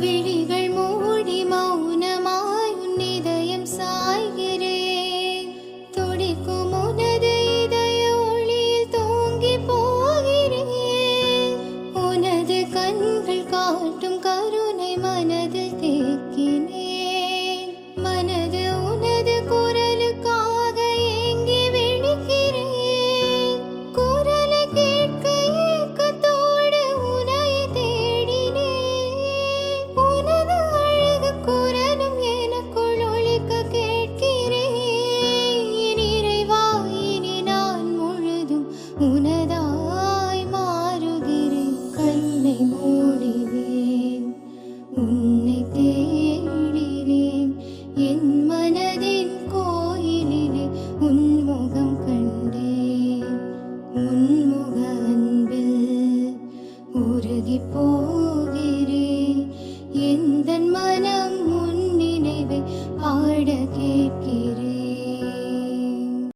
விழிகள் மூடி மௌனமாய் உன் இதயம் சாய்கிறேன். துடிக்கும் உனது இதய ஒளியில் தூங்கி போகிறேன். உனது கண்கள் காட்டும் கருணை மனதில் தேக்கினேன். மனது உனது குரலுக்காக ஏங்கி விழிக்கிறேன். குரலை கேட்க ஏக்கத்தோடு உன்னை தேடினேன். உனது அழகு குரலும் எனக்குள் ஒலிக்க கேட்கிறேன். இறைவா, இனி நான் முழுதும் உனதாய் மாறுகிறேன். கண்ணை மூடினேன், உன்னை தேடினேன். என் மனதின் கோயிலிலே உன் முகம் கண்டேன். உன் முக அன்பில் உருகி போகிறேன். எந்தன் மனம் உன் நினைவை பாட கேட்கிறேன்.